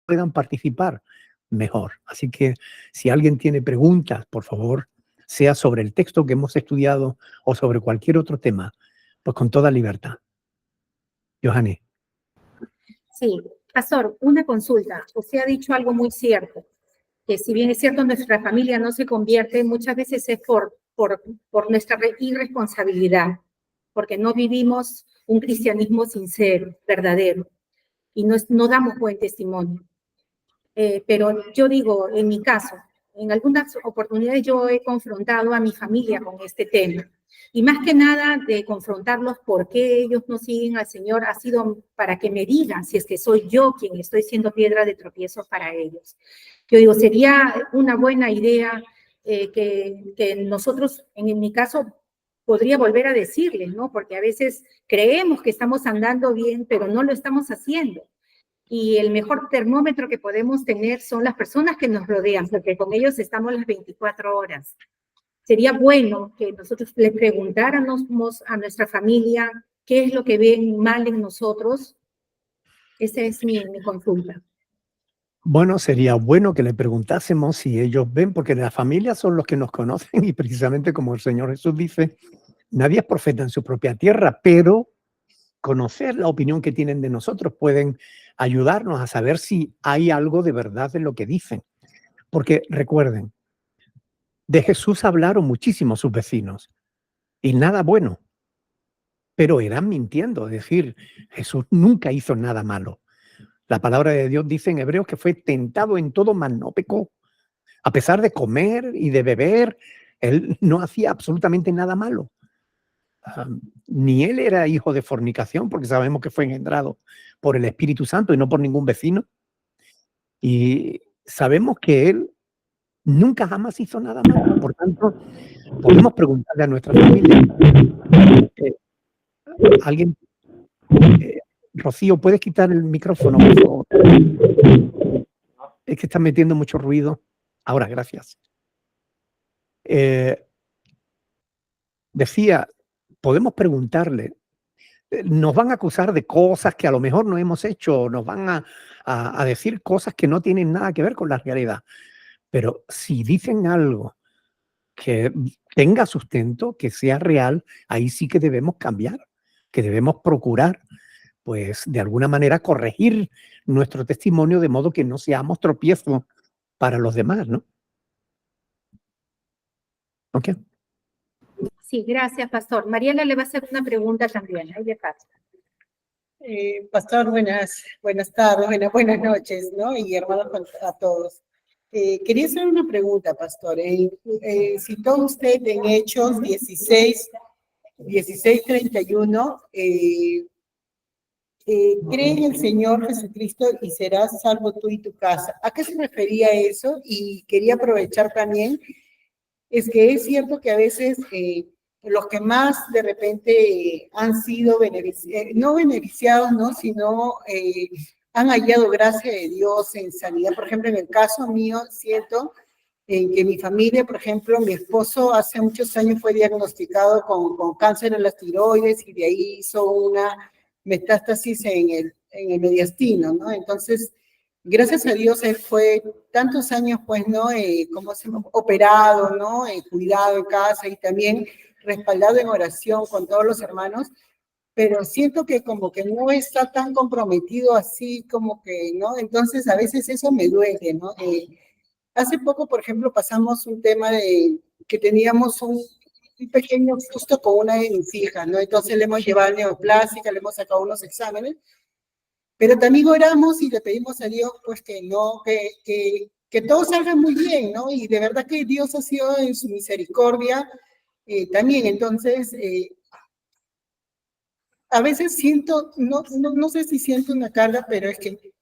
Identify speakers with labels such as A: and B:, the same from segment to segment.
A: puedan participar, mejor. Así que si alguien tiene preguntas, por favor, sea sobre el texto que hemos estudiado o sobre cualquier otro tema, pues con toda libertad. Johanny.
B: Sí, pastor, una consulta. Usted ha dicho algo muy cierto, que si bien es cierto nuestra familia no se convierte, muchas veces es por nuestra irresponsabilidad, porque no vivimos un cristianismo sincero, verdadero, y no damos buen testimonio. Pero yo digo, en mi caso, en algunas oportunidades yo he confrontado a mi familia con este tema. Y más que nada de confrontarlos por qué ellos no siguen al Señor, ha sido para que me digan si es que soy yo quien estoy siendo piedra de tropiezo para ellos. Yo digo, sería una buena idea que nosotros, en mi caso, podría volver a decirles, ¿no? Porque a veces creemos que estamos andando bien, pero no lo estamos haciendo. Y el mejor termómetro que podemos tener son las personas que nos rodean, porque con ellos estamos las 24 horas. Sería bueno que nosotros le preguntáramos a nuestra familia qué es lo que ven mal en nosotros. Esa es mi consulta.
A: Bueno, sería bueno que le preguntásemos si ellos ven, porque las familias son los que nos conocen y precisamente como el Señor Jesús dice, nadie es profeta en su propia tierra, pero conocer la opinión que tienen de nosotros pueden ayudarnos a saber si hay algo de verdad en lo que dicen. Porque recuerden, de Jesús hablaron muchísimo sus vecinos y nada bueno, pero eran mintiendo, es decir, Jesús nunca hizo nada malo. La palabra de Dios dice en Hebreos que fue tentado en todo, mas no pecó. A pesar de comer y de beber, él no hacía absolutamente nada malo. Ni él era hijo de fornicación, porque sabemos que fue engendrado por el Espíritu Santo y no por ningún vecino. Y sabemos que él nunca jamás hizo nada malo. Por tanto, podemos preguntarle a nuestra familia. Alguien, Rocío, ¿puedes quitar el micrófono, por favor? Es que está metiendo mucho ruido. Ahora, gracias. Decía, podemos preguntarle, nos van a acusar de cosas que a lo mejor no hemos hecho, nos van a decir cosas que no tienen nada que ver con la realidad. Pero si dicen algo que tenga sustento, que sea real, ahí sí que debemos cambiar, que debemos procurar, pues de alguna manera corregir nuestro testimonio de modo que no seamos tropiezo para los demás, ¿no? ¿Ok?
B: Sí, gracias, pastor. Mariela le va a hacer una pregunta también. Ahí le paso.
C: Pastor, buenas tardes, buenas noches, ¿no? Y hermanos a todos. Quería hacer una pregunta, pastor. Citó usted en Hechos 16:31, cree en el Señor Jesucristo y serás salvo tú y tu casa. ¿A qué se refería eso? Y quería aprovechar también, es que es cierto que a veces los que más de repente han sido no beneficiados, ¿no? Sino han hallado gracia de Dios en sanidad. Por ejemplo, en el caso mío, siento en que mi familia, por ejemplo, mi esposo hace muchos años fue diagnosticado con cáncer en las tiroides y de ahí hizo una metástasis en el mediastino, ¿no? Entonces, gracias a Dios, él fue tantos años, pues, ¿no? Como se llama, operado, ¿no? Cuidado en casa y también respaldado en oración con todos los hermanos, pero siento que como que no está tan comprometido así, como que, ¿no? Entonces, a veces eso me duele, ¿no? Hace poco, por ejemplo, pasamos un tema de que teníamos un pequeño susto con una de mis hijas, ¿no? Entonces le hemos llevado a neoplástica, le hemos sacado unos exámenes, pero también oramos y le pedimos a Dios, pues, que no, que todo salga muy bien, ¿no? Y de verdad que Dios ha sido en su misericordia también. Entonces, a veces siento, no sé si siento una carga, pero es que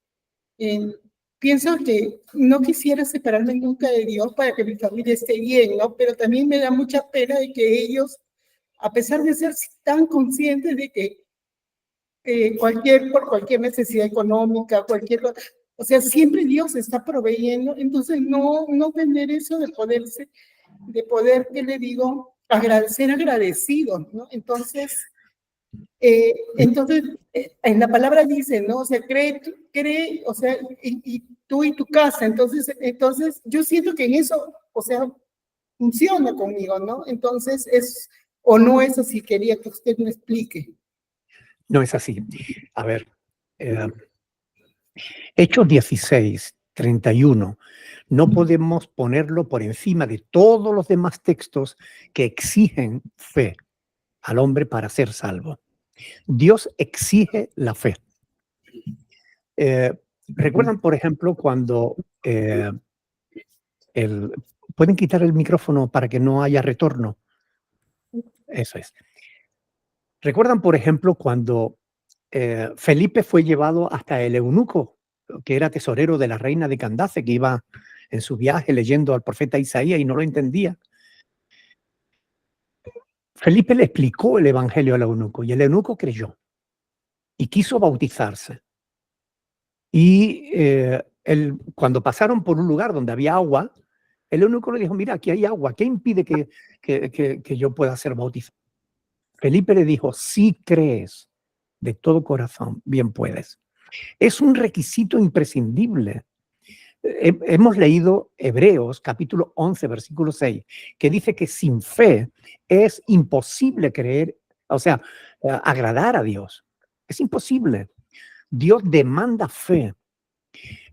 C: pienso que no quisiera separarme nunca de Dios para que mi familia esté bien, ¿no? Pero también me da mucha pena de que ellos, a pesar de ser tan conscientes de que por cualquier necesidad económica, cualquier cosa, o sea, siempre Dios está proveyendo, entonces no tener eso de poder, ¿qué le digo? Ser agradecidos, ¿no? Entonces, Entonces, en la palabra dice, ¿no? O sea, cree, o sea, y tú y tu casa. Entonces, yo siento que en eso, o sea, funciona conmigo, ¿no? Entonces, o no es así, quería que usted me explique.
A: No es así. A ver, Hechos 16:31, no podemos ponerlo por encima de todos los demás textos que exigen fe al hombre para ser salvo. Dios exige la fe. ¿Recuerdan, por ejemplo, cuando pueden quitar el micrófono para que no haya retorno? Eso es. ¿Recuerdan, por ejemplo, cuando Felipe fue llevado hasta el eunuco, que era tesorero de la reina de Candace, que iba en su viaje leyendo al profeta Isaías y no lo entendía? Felipe le explicó el evangelio al eunuco y el eunuco creyó y quiso bautizarse. Y cuando pasaron por un lugar donde había agua, el eunuco le dijo, mira, aquí hay agua, ¿qué impide que yo pueda ser bautizado? Felipe le dijo, si crees de todo corazón, bien puedes. Es un requisito imprescindible. Hemos leído Hebreos capítulo 11, versículo 6, que dice que sin fe es imposible creer, o sea, agradar a Dios. Es imposible. Dios demanda fe.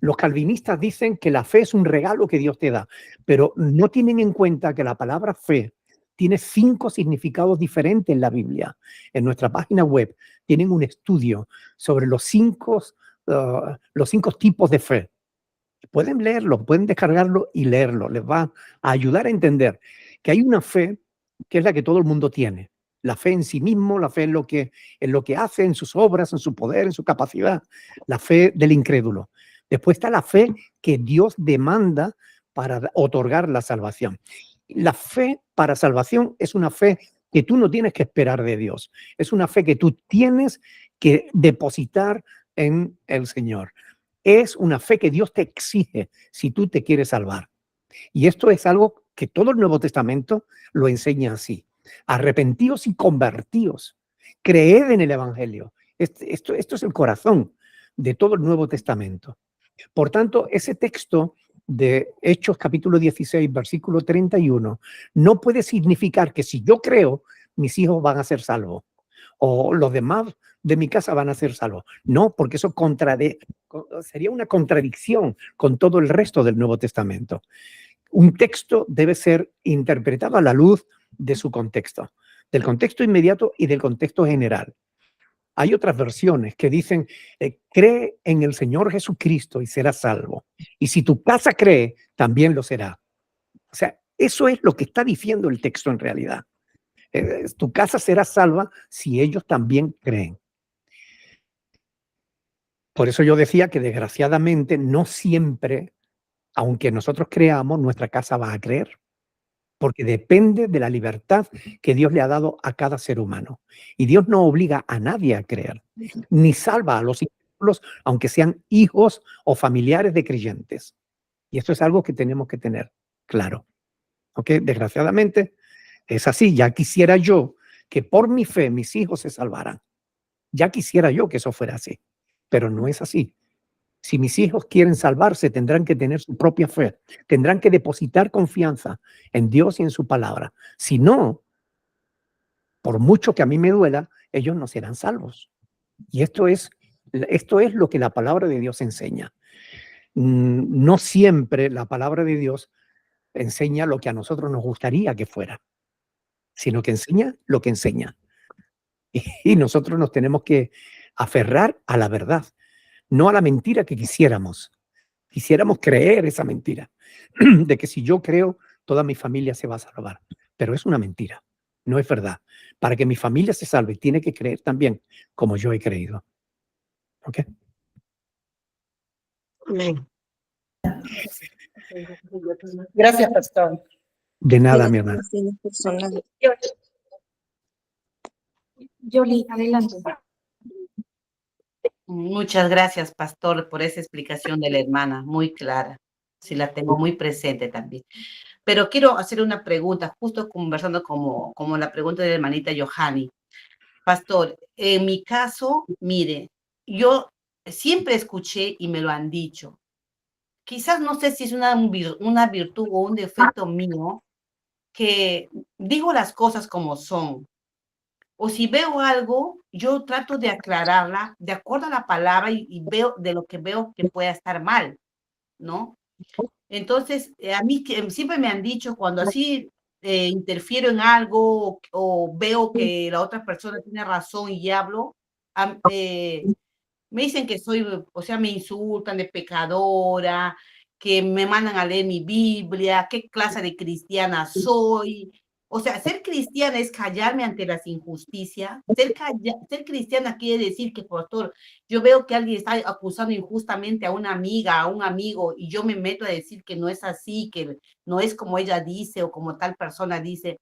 A: Los calvinistas dicen que la fe es un regalo que Dios te da, pero no tienen en cuenta que la palabra fe tiene 5 significados diferentes en la Biblia. En nuestra página web tienen un estudio sobre los 5 tipos de fe. Pueden leerlo, pueden descargarlo y leerlo. Les va a ayudar a entender que hay una fe que es la que todo el mundo tiene. La fe en sí mismo, la fe en lo que hace, en sus obras, en su poder, en su capacidad. La fe del incrédulo. Después está la fe que Dios demanda para otorgar la salvación. La fe para salvación es una fe que tú no tienes que esperar de Dios. Es una fe que tú tienes que depositar en el Señor. Es una fe que Dios te exige si tú te quieres salvar. Y esto es algo que todo el Nuevo Testamento lo enseña así. Arrepentíos y convertíos. Creed en el Evangelio. Esto es el corazón de todo el Nuevo Testamento. Por tanto, ese texto de Hechos capítulo 16, versículo 31, no puede significar que si yo creo, mis hijos van a ser salvos o los demás de mi casa van a ser salvos. No, porque eso sería una contradicción con todo el resto del Nuevo Testamento. Un texto debe ser interpretado a la luz de su contexto, del contexto inmediato y del contexto general. Hay otras versiones que dicen, cree en el Señor Jesucristo y serás salvo. Y si tu casa cree, también lo será. O sea, eso es lo que está diciendo el texto en realidad. Tu casa será salva si ellos también creen. Por eso yo decía que desgraciadamente no siempre, aunque nosotros creamos, nuestra casa va a creer. Porque depende de la libertad que Dios le ha dado a cada ser humano. Y Dios no obliga a nadie a creer, ni salva a los incrédulos, aunque sean hijos o familiares de creyentes. Y esto es algo que tenemos que tener claro. ¿Ok? Desgraciadamente es así. Ya quisiera yo que por mi fe mis hijos se salvaran. Ya quisiera yo que eso fuera así. Pero no es así. Si mis hijos quieren salvarse, tendrán que tener su propia fe, tendrán que depositar confianza en Dios y en su palabra. Si no, por mucho que a mí me duela, ellos no serán salvos. Y esto es lo que la palabra de Dios enseña. No siempre la palabra de Dios enseña lo que a nosotros nos gustaría que fuera, sino que enseña lo que enseña. Y nosotros nos tenemos que aferrar a la verdad, no a la mentira que quisiéramos. Quisiéramos creer esa mentira, de que si yo creo, toda mi familia se va a salvar. Pero es una mentira, no es verdad. Para que mi familia se salve, tiene que creer también como yo he creído. ¿Ok?
C: Amén. Gracias, pastor.
A: De nada, mi hermana.
B: Yoli, adelante.
D: Muchas gracias, pastor, por esa explicación de la hermana, muy clara. Sí, la tengo muy presente también. Pero quiero hacer una pregunta, justo conversando como la pregunta de la hermanita Johanny. Pastor, en mi caso, mire, yo siempre escuché y me lo han dicho. Quizás no sé si es una virtud o un defecto mío, que digo las cosas como son. O si veo algo, yo trato de aclararla de acuerdo a la palabra y veo de lo que veo que pueda estar mal, ¿no? Entonces, a mí siempre me han dicho cuando así interfiero en algo o veo que la otra persona tiene razón y hablo, me dicen que soy, o sea, me insultan de pecadora, que me mandan a leer mi Biblia, qué clase de cristiana soy. O sea, ser cristiana es callarme ante las injusticias. Ser cristiana quiere decir que, pastor, yo veo que alguien está acusando injustamente a una amiga, a un amigo, y yo me meto a decir que no es así, que no es como ella dice o como tal persona dice.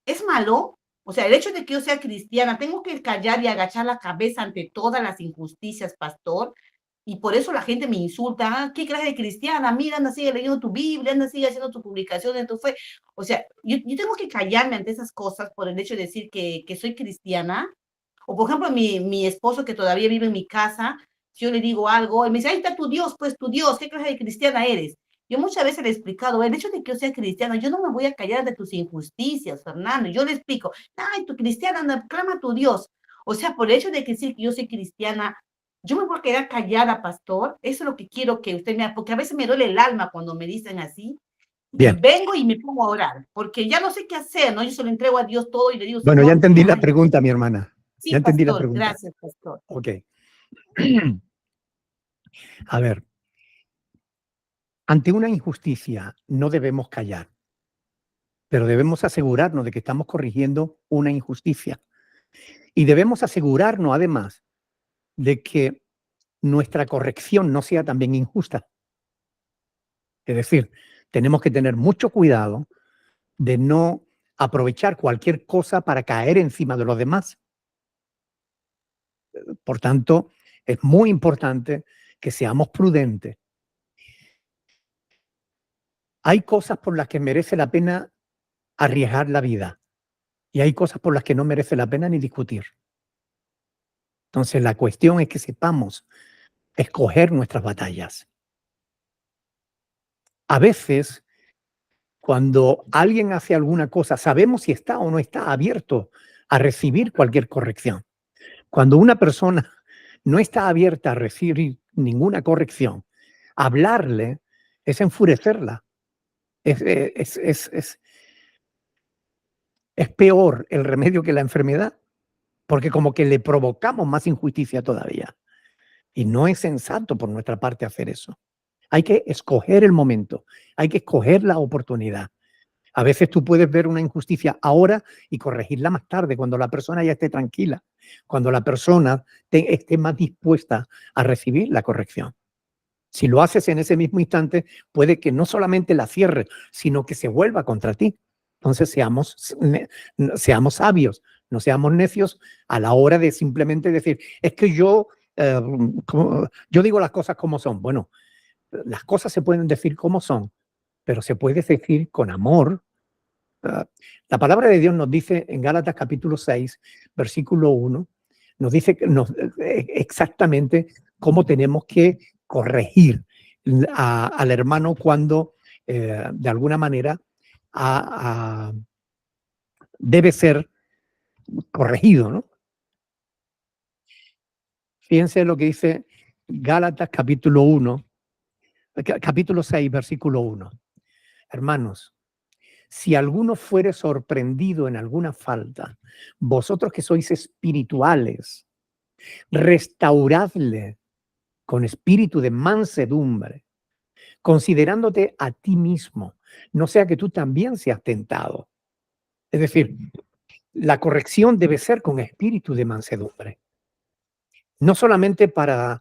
D: ¿Es malo? O sea, el hecho de que yo sea cristiana, tengo que callar y agachar la cabeza ante todas las injusticias, pastor, y por eso la gente me insulta. Ah, ¿qué clase de cristiana? Mira, anda, sigue leyendo tu Biblia, anda, sigue haciendo tu publicación en tu fe. O sea, yo tengo que callarme ante esas cosas por el hecho de decir que soy cristiana. O, por ejemplo, mi esposo que todavía vive en mi casa, si yo le digo algo, él me dice, ahí está tu Dios, pues tu Dios, ¿qué clase de cristiana eres? Yo muchas veces le he explicado, el hecho de que yo sea cristiano, yo no me voy a callar de tus injusticias, Fernando. Yo le explico, ay, tu cristiana, anda, clama a tu Dios. O sea, por el hecho de que decir que yo soy cristiana, yo me voy a quedar callada, pastor. Eso es lo que quiero que usted me haga, porque a veces me duele el alma cuando me dicen así. Y
A: Bien.
D: vengo y me pongo a orar, porque ya no sé qué hacer, ¿no? Yo se lo entrego a Dios todo y le digo,
A: Bueno, ya
D: Señor,
A: entendí la
D: ay,
A: pregunta, mi hermana.
D: sí,
A: Ya entendí la
D: pastor,
A: pregunta.
D: gracias, pastor.
A: Ok. A ver, ante una injusticia no debemos callar, pero debemos asegurarnos de que estamos corrigiendo una injusticia. Y debemos asegurarnos, además, de que nuestra corrección no sea también injusta. Es decir, tenemos que tener mucho cuidado de no aprovechar cualquier cosa para caer encima de los demás. Por tanto, es muy importante que seamos prudentes. Hay cosas por las que merece la pena arriesgar la vida y hay cosas por las que no merece la pena ni discutir. Entonces, la cuestión es que sepamos escoger nuestras batallas. A veces, cuando alguien hace alguna cosa, sabemos si está o no está abierto a recibir cualquier corrección. Cuando una persona no está abierta a recibir ninguna corrección, hablarle es enfurecerla. Es peor el remedio que la enfermedad, porque como que le provocamos más injusticia todavía. Y no es sensato por nuestra parte hacer eso. Hay que escoger el momento, hay que escoger la oportunidad. A veces tú puedes ver una injusticia ahora y corregirla más tarde, cuando la persona ya esté tranquila, cuando la persona esté más dispuesta a recibir la corrección. Si lo haces en ese mismo instante, puede que no solamente la cierre, sino que se vuelva contra ti. Entonces seamos sabios, no seamos necios a la hora de simplemente decir, es que yo digo las cosas como son. Bueno, las cosas se pueden decir como son, pero se puede decir con amor. La palabra de Dios nos dice en Gálatas capítulo 6, versículo 1, nos dice exactamente cómo tenemos que corregir al hermano cuando de alguna manera debe ser corregido, ¿no? Fíjense lo que dice Gálatas capítulo 1, capítulo 6, versículo 1. Hermanos, si alguno fuere sorprendido en alguna falta, vosotros que sois espirituales, restauradle con espíritu de mansedumbre, considerándote a ti mismo, no sea que tú también seas tentado. Es decir, la corrección debe ser con espíritu de mansedumbre. No solamente para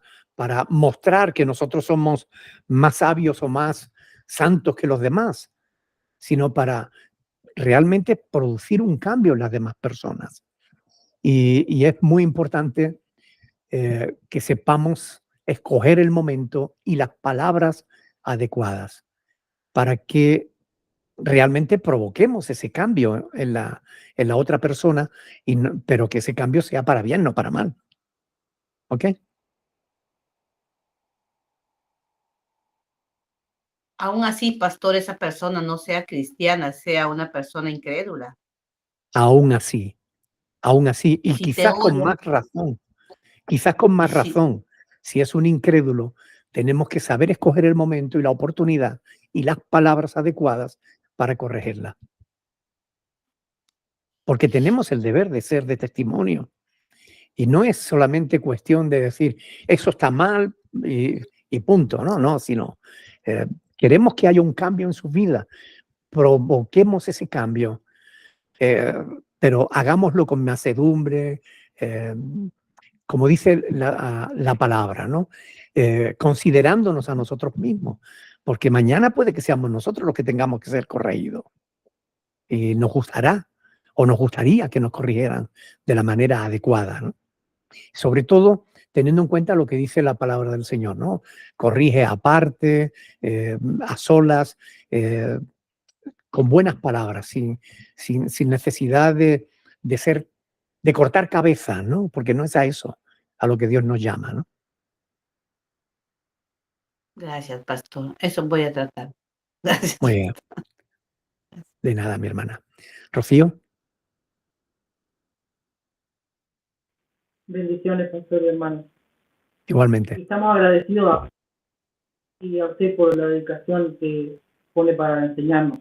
A: mostrar que nosotros somos más sabios o más santos que los demás, sino para realmente producir un cambio en las demás personas. Y es muy importante que sepamos escoger el momento y las palabras adecuadas para que realmente provoquemos ese cambio en la otra persona, pero que ese cambio sea para bien, no para mal. ¿Ok?
D: Aún así, pastor, esa persona no sea cristiana, sea una persona incrédula.
A: Aún así,
D: Y
A: y
D: si te odia,
A: quizás con
D: y
A: más
D: si,
A: razón, si es un incrédulo, tenemos que saber escoger el momento y la oportunidad y las palabras adecuadas para corregirla. Porque tenemos el deber de ser de testimonio. Y no es solamente cuestión de decir, eso está mal y punto, no, sino queremos que haya un cambio en su vida, provoquemos ese cambio, pero hagámoslo con mansedumbre, como dice la palabra, ¿no? Considerándonos a nosotros mismos, porque mañana puede que seamos nosotros los que tengamos que ser corregidos. Y nos gustará o nos gustaría que nos corrigieran de la manera adecuada, ¿no? Sobre todo teniendo en cuenta lo que dice la palabra del Señor, ¿no? Corrige aparte, a solas, con buenas palabras, sin necesidad de cortar cabeza, ¿no? Porque no es a eso a lo que Dios nos llama, ¿no?
D: gracias, pastor. Eso voy a tratar. Gracias.
A: Muy bien. De nada, mi hermana. Rocío,
E: Bendiciones, pastor y hermano.
A: igualmente.
E: Estamos agradecidos a usted por la dedicación que pone para enseñarnos.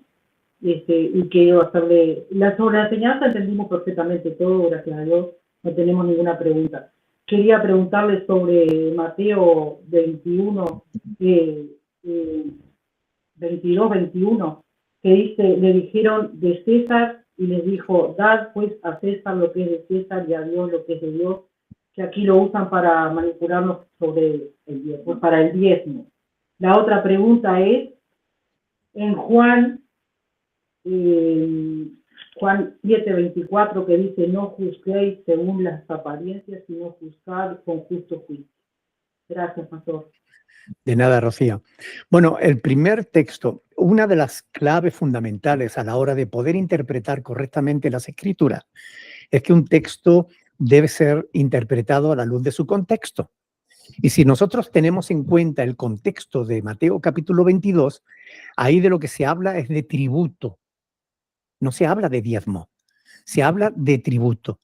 E: Y quiero hacerle, sobre la enseñanza entendimos perfectamente todo, gracias a Dios, no tenemos ninguna pregunta. Quería preguntarle sobre Mateo 21, 22, 21, que dice, le dijeron de César y les dijo, dad pues a César lo que es de César y a Dios lo que es de Dios, que aquí lo usan para manipularnos sobre el diezmo, para el diezmo. La otra pregunta es, en Juan 7:24, que dice, no juzguéis según las apariencias, sino juzgad con justo juicio. Gracias, pastor.
A: De nada, Rocío. Bueno, el primer texto, una de las claves fundamentales a la hora de poder interpretar correctamente las escrituras, es que un texto debe ser interpretado a la luz de su contexto. Y si nosotros tenemos en cuenta el contexto de Mateo capítulo 22, ahí de lo que se habla es de tributo. No se habla de diezmo, se habla de tributo.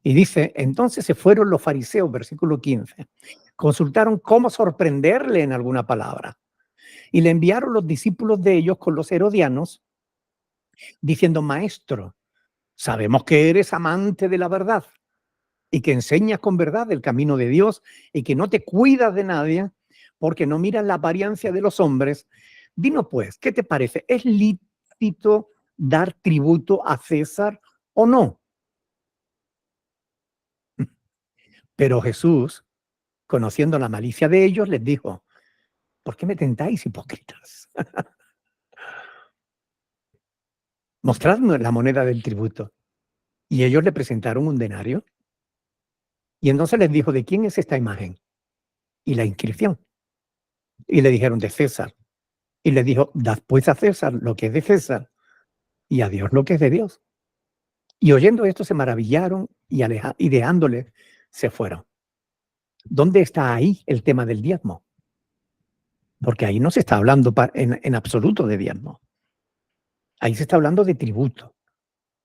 A: Y dice, entonces se fueron los fariseos, versículo 15, consultaron cómo sorprenderle en alguna palabra. Y le enviaron los discípulos de ellos con los herodianos, diciendo, maestro, sabemos que eres amante de la verdad y que enseñas con verdad el camino de Dios y que no te cuidas de nadie porque no miras la apariencia de los hombres. Dinos pues, ¿qué te parece? ¿Es lícito dar tributo a César o no? Pero Jesús, conociendo la malicia de ellos, les dijo, ¿por qué me tentáis, hipócritas? Mostradme la moneda del tributo. Y ellos le presentaron un denario. Y entonces les dijo, ¿de quién es esta imagen? Y la inscripción. Y le dijeron, de César. Y le dijo, dad pues a César lo que es de César y a Dios lo que es de Dios. Y oyendo esto se maravillaron y dejándole se fueron. ¿Dónde está ahí el tema del diezmo? Porque ahí no se está hablando en absoluto de diezmo. Ahí se está hablando de tributo,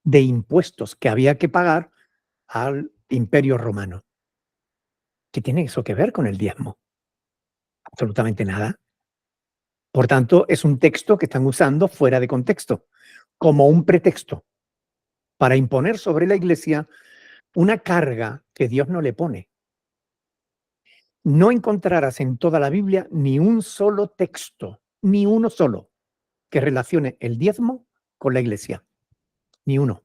A: de impuestos que había que pagar al Imperio Romano. ¿Qué tiene eso que ver con el diezmo? Absolutamente nada. Por tanto, es un texto que están usando fuera de contexto, como un pretexto para imponer sobre la Iglesia una carga que Dios no le pone. No encontrarás en toda la Biblia ni un solo texto, ni uno solo, que relacione el diezmo con la Iglesia. Ni uno.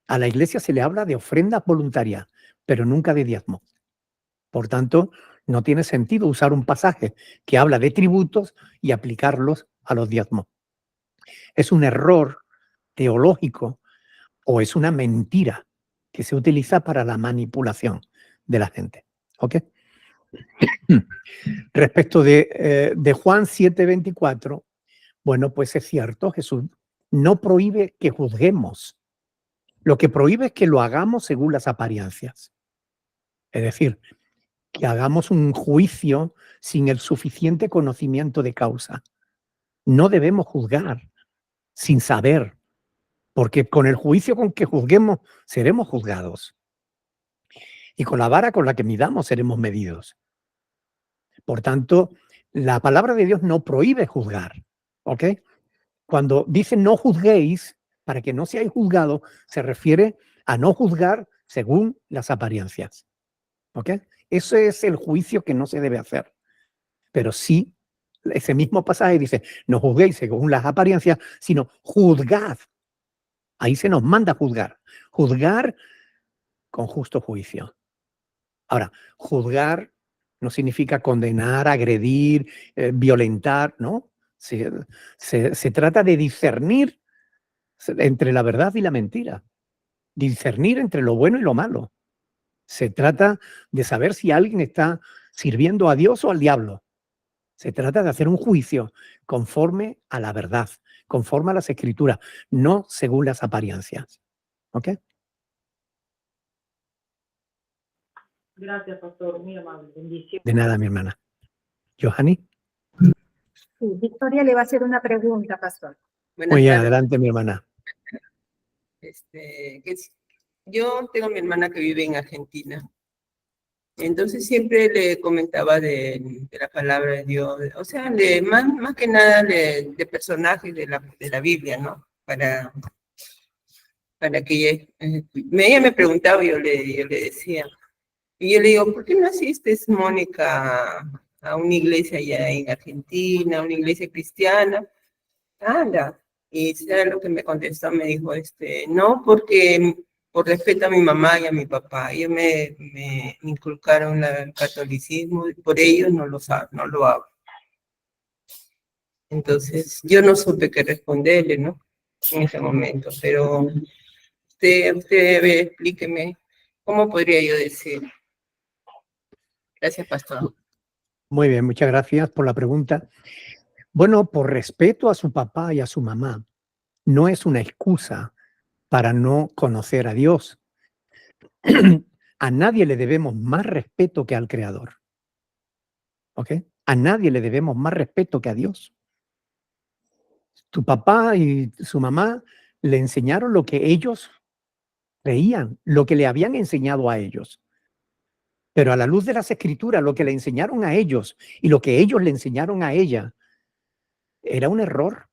A: A la Iglesia se le habla de ofrendas voluntarias, pero nunca de diezmo. Por tanto, no tiene sentido usar un pasaje que habla de tributos y aplicarlos a los diezmos. Es un error teológico o es una mentira que se utiliza para la manipulación de la gente. ¿Ok? Respecto de Juan 7:24, Bueno, pues es cierto, Jesús no prohíbe que juzguemos. Lo que prohíbe es que lo hagamos según las apariencias. Es decir, que hagamos un juicio sin el suficiente conocimiento de causa. No debemos juzgar sin saber, porque con el juicio con que juzguemos seremos juzgados. Y con la vara con la que midamos seremos medidos. Por tanto, la palabra de Dios no prohíbe juzgar, ¿ok? Cuando dice no juzguéis, para que no seáis juzgados, se refiere a no juzgar según las apariencias, ¿ok? Ese es el juicio que no se debe hacer. Pero sí, ese mismo pasaje dice, no juzguéis según las apariencias, sino juzgad. Ahí se nos manda juzgar. Juzgar con justo juicio. Ahora, juzgar no significa condenar, agredir, violentar, ¿no? Se trata de discernir entre la verdad y la mentira. Discernir entre lo bueno y lo malo. Se trata de saber si alguien está sirviendo a Dios o al diablo. Se trata de hacer un juicio conforme a la verdad, conforme a las escrituras, no según las apariencias. ¿Ok?
E: Gracias, pastor, muy amable. Bendición.
A: De nada, mi hermana. Johanny.
B: Sí, Victoria le va a hacer una pregunta, pastor.
F: Buenas
A: Muy bien,
F: tardes.
A: adelante, mi hermana.
F: Yo tengo a mi hermana que vive en Argentina. Entonces siempre le comentaba de la palabra de Dios, o sea, más que nada de personajes de la Biblia, ¿no? Para que ella me preguntaba y yo le decía. Y yo le digo, ¿por qué no asistes, Mónica, a una iglesia allá en Argentina, una iglesia cristiana? Anda. Y ¿sabes lo que me contestó? Me dijo, no, porque por respeto a mi mamá y a mi papá, ellos me inculcaron el catolicismo, y por ellos no lo hago. Entonces, yo no supe qué responderle, ¿no? En ese momento, pero usted explíqueme, ¿cómo podría yo decir? Gracias, pastor.
A: Muy bien, muchas gracias por la pregunta. Bueno, por respeto a su papá y a su mamá, no es una excusa para no conocer a Dios. A nadie le debemos más respeto que al Creador. ¿Ok? A nadie le debemos más respeto que a Dios. Tu papá y su mamá le enseñaron lo que ellos creían, lo que le habían enseñado a ellos. Pero a la luz de las escrituras, lo que le enseñaron a ellos y lo que ellos le enseñaron a ella era un error.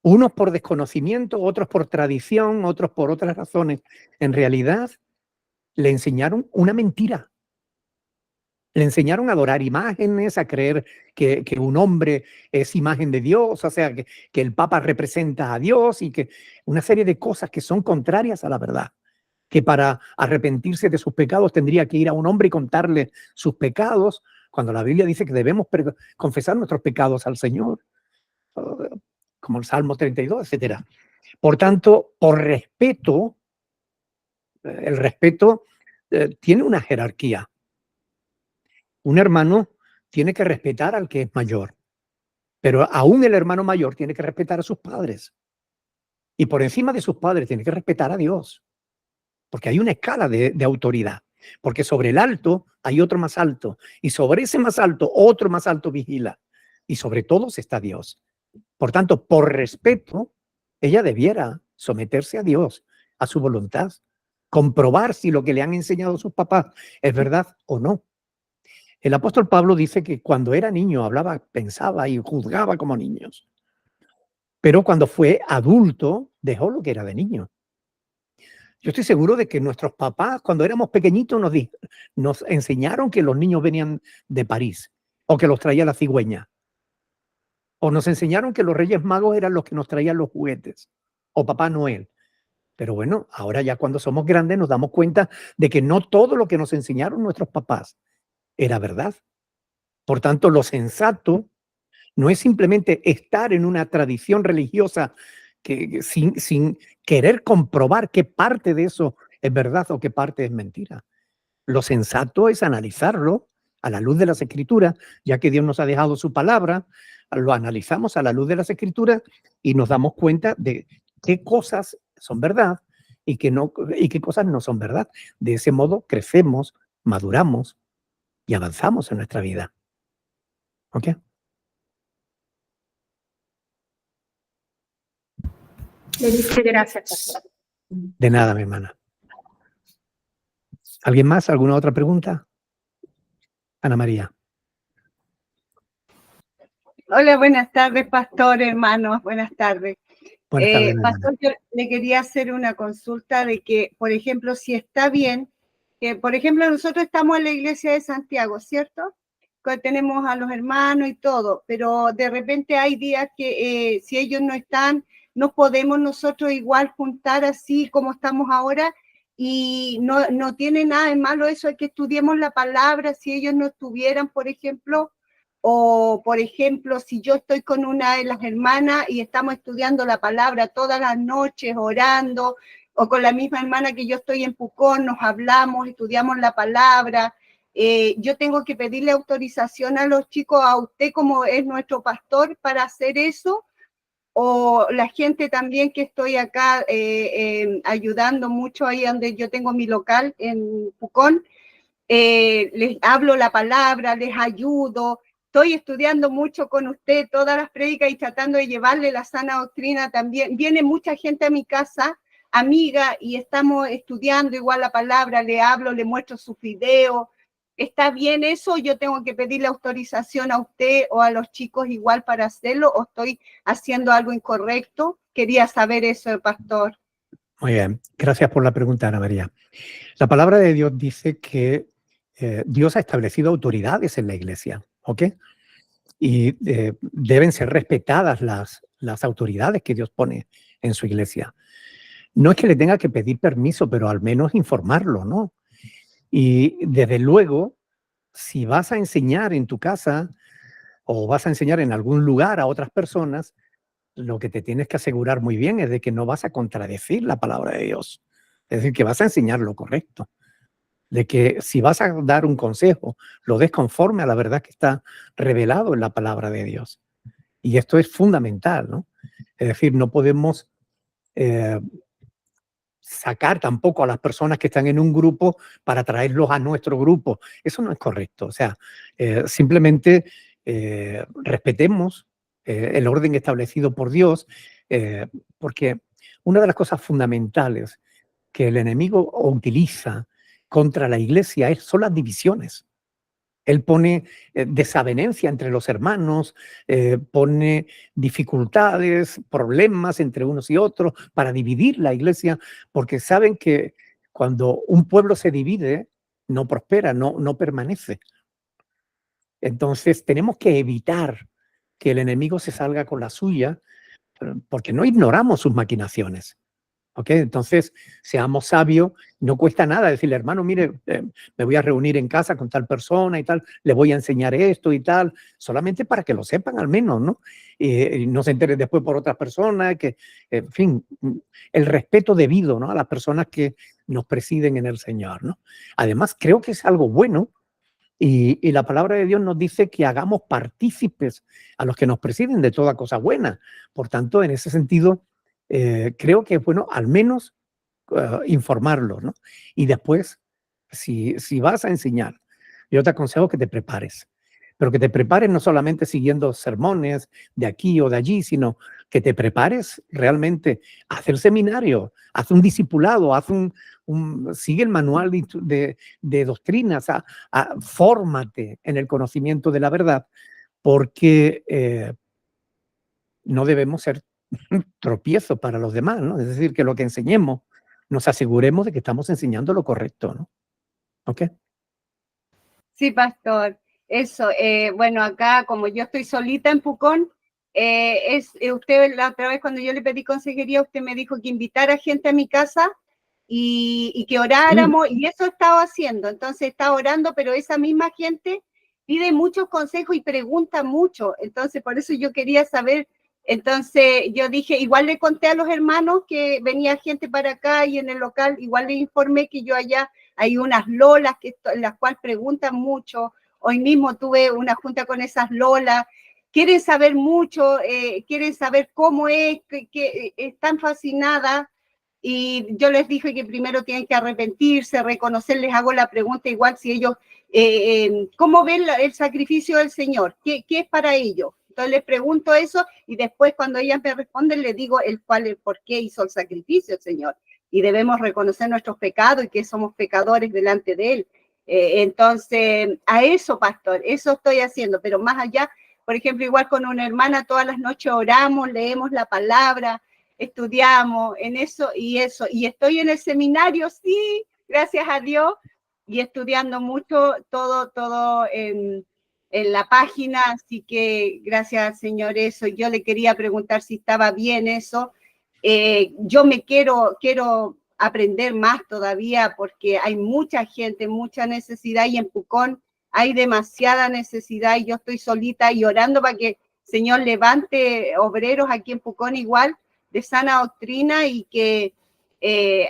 A: Unos por desconocimiento, otros por tradición, otros por otras razones. En realidad, le enseñaron una mentira. Le enseñaron a adorar imágenes, a creer que un hombre es imagen de Dios, o sea, que el Papa representa a Dios y que una serie de cosas que son contrarias a la verdad. Que para arrepentirse de sus pecados tendría que ir a un hombre y contarle sus pecados, cuando la Biblia dice que debemos confesar nuestros pecados al Señor, como el Salmo 32, etc. Por tanto, por respeto, el respeto tiene una jerarquía. Un hermano tiene que respetar al que es mayor, pero aún el hermano mayor tiene que respetar a sus padres. Y por encima de sus padres tiene que respetar a Dios, porque hay una escala de autoridad. Porque sobre el alto hay otro más alto, y sobre ese más alto otro más alto vigila, y sobre todos está Dios. Por tanto, por respeto, ella debiera someterse a Dios, a su voluntad, comprobar si lo que le han enseñado sus papás es verdad o no. El apóstol Pablo dice que cuando era niño hablaba, pensaba y juzgaba como niños, pero cuando fue adulto dejó lo que era de niño. Yo estoy seguro de que nuestros papás, cuando éramos pequeñitos, nos enseñaron que los niños venían de París o que los traía la cigüeña. O nos enseñaron que los Reyes Magos eran los que nos traían los juguetes. O Papá Noel. Pero bueno, ahora ya cuando somos grandes nos damos cuenta de que no todo lo que nos enseñaron nuestros papás era verdad. Por tanto, lo sensato no es simplemente estar en una tradición religiosa sin querer comprobar qué parte de eso es verdad o qué parte es mentira. Lo sensato es analizarlo a la luz de las escrituras, ya que Dios nos ha dejado su palabra, lo analizamos a la luz de las Escrituras y nos damos cuenta de qué cosas son verdad y qué cosas no son verdad. De ese modo crecemos, maduramos y avanzamos en nuestra vida. ¿Ok?
B: Le dice gracias, pastor.
A: De nada, mi hermana. ¿Alguien más? ¿Alguna otra pregunta? Ana María.
G: Hola, buenas tardes, pastor, hermanos, buenas tardes.
A: Buenas tardes, mi hermana.
G: Pastor, yo le quería hacer una consulta de que, por ejemplo, si está bien, que por ejemplo nosotros estamos en la iglesia de Santiago, ¿cierto? Que tenemos a los hermanos y todo, pero de repente hay días que si ellos no están, no podemos nosotros igual juntar así como estamos ahora, y no tiene nada de malo eso de que estudiemos la palabra si ellos no estuvieran, por ejemplo. O, por ejemplo, si yo estoy con una de las hermanas y estamos estudiando la palabra todas las noches, orando, o con la misma hermana que yo estoy en Pucón, nos hablamos, estudiamos la palabra, yo tengo que pedirle autorización a los chicos, a usted como es nuestro pastor, para hacer eso, o la gente también que estoy acá ayudando mucho ahí donde yo tengo mi local en Pucón, les hablo la palabra, les ayudo. Estoy estudiando mucho con usted todas las prédicas y tratando de llevarle la sana doctrina también. Viene mucha gente a mi casa, amiga, y estamos estudiando igual la palabra, le hablo, le muestro sus videos. ¿Está bien eso? ¿Yo tengo que pedirle autorización a usted o a los chicos igual para hacerlo? ¿O estoy haciendo algo incorrecto? Quería saber eso, pastor.
A: Muy bien. Gracias por la pregunta, Ana María. La palabra de Dios dice que Dios ha establecido autoridades en la iglesia, ¿ok? Y deben ser respetadas las autoridades que Dios pone en su iglesia. No es que le tenga que pedir permiso, pero al menos informarlo, ¿no? Y desde luego, si vas a enseñar en tu casa o vas a enseñar en algún lugar a otras personas, lo que te tienes que asegurar muy bien es de que no vas a contradecir la palabra de Dios. Es decir, que vas a enseñar lo correcto. De que si vas a dar un consejo, lo des conforme a la verdad que está revelado en la palabra de Dios. Y esto es fundamental, ¿no? Es decir, no podemos sacar tampoco a las personas que están en un grupo para traerlos a nuestro grupo. Eso no es correcto. O sea, simplemente respetemos el orden establecido por Dios, porque una de las cosas fundamentales que el enemigo utiliza contra la iglesia son las divisiones. Él pone desavenencia entre los hermanos, pone dificultades, problemas entre unos y otros para dividir la iglesia, porque saben que cuando un pueblo se divide, no prospera, no permanece. Entonces tenemos que evitar que el enemigo se salga con la suya, porque no ignoramos sus maquinaciones. ¿Ok? Entonces, seamos sabios, no cuesta nada decirle, hermano, mire, me voy a reunir en casa con tal persona y tal, le voy a enseñar esto y tal, solamente para que lo sepan al menos, ¿no? Y no se enteren después por otras personas, que, en fin, el respeto debido, ¿no? A las personas que nos presiden en el Señor, ¿no? Además, creo que es algo bueno y la palabra de Dios nos dice que hagamos partícipes a los que nos presiden de toda cosa buena. Por tanto, en ese sentido, creo que es bueno al menos informarlos, ¿no? Y después, si vas a enseñar, yo te aconsejo que te prepares, pero que te prepares no solamente siguiendo sermones de aquí o de allí, sino que te prepares realmente a hacer seminario, haz un discipulado, sigue el manual de doctrinas, fórmate en el conocimiento de la verdad, porque no debemos ser tropiezo para los demás, ¿no? Es decir, que lo que enseñemos nos aseguremos de que estamos enseñando lo correcto, ¿no? ¿Ok?
G: Sí, pastor. Eso, bueno, acá como yo estoy solita en Pucón, usted la otra vez cuando yo le pedí consejería, usted me dijo que invitara gente a mi casa y que oráramos, y eso he estado haciendo. Entonces he estado orando, pero esa misma gente pide muchos consejos y pregunta mucho. Entonces por eso yo quería saber. Entonces yo dije, igual le conté a los hermanos que venía gente para acá y en el local, igual les informé que yo allá hay unas lolas las cuales preguntan mucho. Hoy mismo tuve una junta con esas lolas quieren saber mucho, quieren saber cómo es, que están fascinadas. Y yo les dije que primero tienen que arrepentirse, reconocer, les hago la pregunta igual si ellos, ¿cómo ven el sacrificio del Señor? ¿Qué es para ellos? Entonces les pregunto eso y después cuando ellas me responden les digo por qué hizo el sacrificio el Señor. Y debemos reconocer nuestros pecados y que somos pecadores delante de Él. Entonces, a eso, pastor, eso estoy haciendo, pero más allá, por ejemplo, igual con una hermana, todas las noches oramos, leemos la palabra, estudiamos en eso, y estoy en el seminario, sí, gracias a Dios, y estudiando mucho todo en la página, así que gracias al Señor eso. Yo le quería preguntar si estaba bien eso. Yo me quiero aprender más todavía porque hay mucha gente, mucha necesidad y en Pucón hay demasiada necesidad y yo estoy solita y orando para que el Señor levante obreros aquí en Pucón igual de sana doctrina y que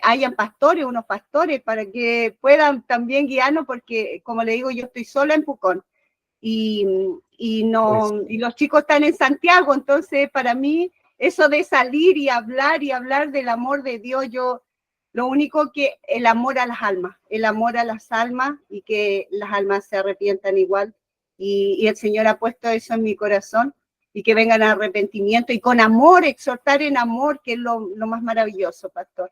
G: hayan pastores, unos pastores para que puedan también guiarnos porque como le digo yo estoy sola en Pucón y los chicos están en Santiago, entonces para mí eso de salir y hablar del amor de Dios, lo único que el amor a las almas y que las almas se arrepientan igual y el Señor ha puesto eso en mi corazón y que vengan a arrepentimiento y con amor, exhortar en amor, que es lo más maravilloso, pastor.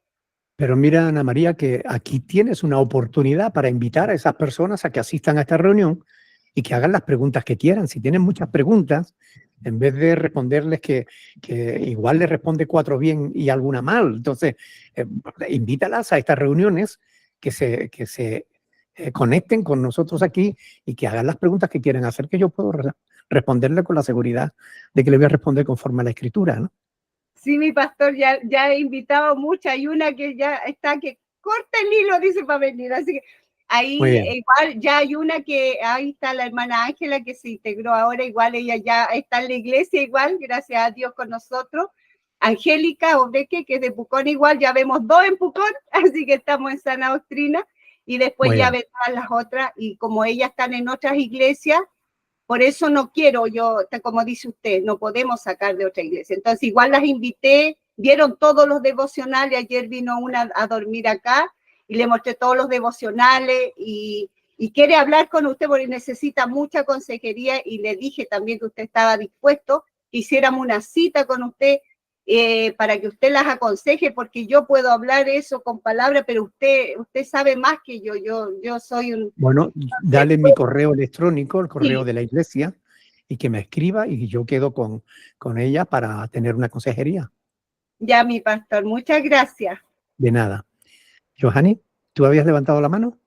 A: Pero mira, Ana María, que aquí tienes una oportunidad para invitar a esas personas a que asistan a esta reunión y que hagan las preguntas que quieran. Si tienen muchas preguntas, en vez de responderles que igual les responde 4 bien y alguna mal, entonces invítalas a estas reuniones que se conecten con nosotros aquí y que hagan las preguntas que quieren hacer, que yo puedo responderle con la seguridad de que le voy a responder conforme a la Escritura, ¿no?
G: Sí, mi pastor, ya he invitado muchas, hay una que ya está que corta el hilo, dice, para venir, así que ahí igual ya hay una que, ahí está la hermana Ángela que se integró ahora, igual ella ya está en la iglesia igual, gracias a Dios con nosotros. Angélica Obreque, que es de Pucón igual, ya vemos 2 en Pucón, así que estamos en sana doctrina, y después ya vendrán las otras, y como ellas están en otras iglesias, por eso no quiero yo, como dice usted, no podemos sacar de otra iglesia. Entonces igual las invité, vieron todos los devocionales, ayer vino una a dormir acá, y le mostré todos los devocionales y quiere hablar con usted porque necesita mucha consejería y le dije también que usted estaba dispuesto, que hiciéramos una cita con usted para que usted las aconseje porque yo puedo hablar eso con palabras, pero usted sabe más que yo soy un...
A: Bueno, dale mi correo electrónico, el correo de la iglesia, y que me escriba y yo quedo con ella para tener una consejería.
G: Ya, mi pastor, muchas gracias.
A: De nada. Johanny, ¿tú habías levantado la mano?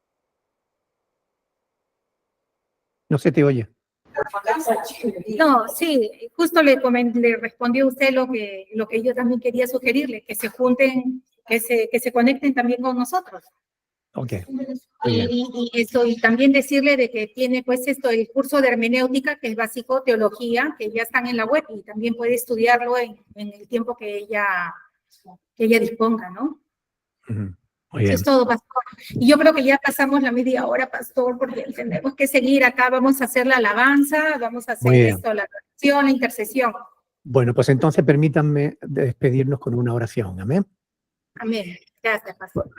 A: No se te oye.
B: No, sí, justo le respondió a usted lo que yo también quería sugerirle, que se junten, que se conecten también con nosotros.
A: Ok.
B: Y también decirle de que tiene pues el curso de hermenéutica, que es básico, teología, que ya están en la web y también puede estudiarlo en el tiempo que ella disponga, ¿no?
A: Muy bien.
B: Eso es todo, pastor. Y yo creo que ya pasamos la media hora, pastor, porque tenemos que seguir acá. Vamos a hacer la alabanza, vamos a hacer la oración, la intercesión.
A: Bueno, pues entonces permítanme despedirnos con una oración. Amén.
B: Amén. Gracias, pastor.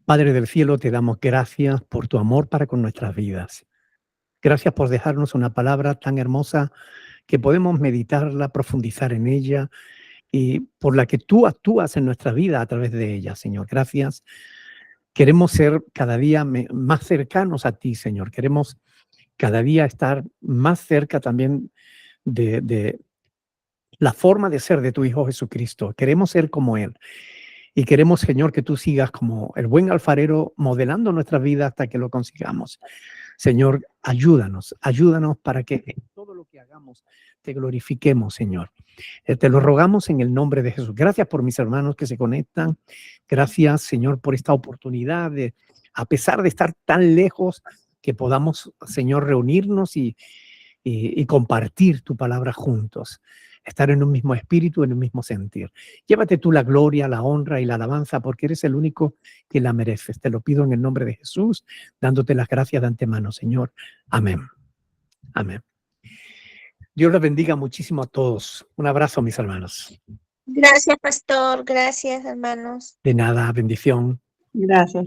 A: Padre del cielo, te damos gracias por tu amor para con nuestras vidas. Gracias por dejarnos una palabra tan hermosa que podemos meditarla, profundizar en ella y por la que tú actúas en nuestra vida a través de ella, Señor. Gracias. Queremos ser cada día más cercanos a ti, Señor. Queremos cada día estar más cerca también de la forma de ser de tu Hijo Jesucristo. Queremos ser como Él. Y queremos, Señor, que tú sigas como el buen alfarero modelando nuestra vida hasta que lo consigamos. Señor, ayúdanos para que en todo lo que hagamos te glorifiquemos, Señor. Te lo rogamos en el nombre de Jesús. Gracias por mis hermanos que se conectan. Gracias, Señor, por esta oportunidad de, a pesar de estar tan lejos, que podamos, Señor, reunirnos y compartir tu palabra juntos. Estar en un mismo espíritu, en un mismo sentir. Llévate tú la gloria, la honra y la alabanza, porque eres el único que la mereces. Te lo pido en el nombre de Jesús, dándote las gracias de antemano, Señor. Amén. Amén. Dios los bendiga muchísimo a todos. Un abrazo, mis hermanos.
H: Gracias, pastor. Gracias, hermanos.
A: De nada, bendición.
C: Gracias,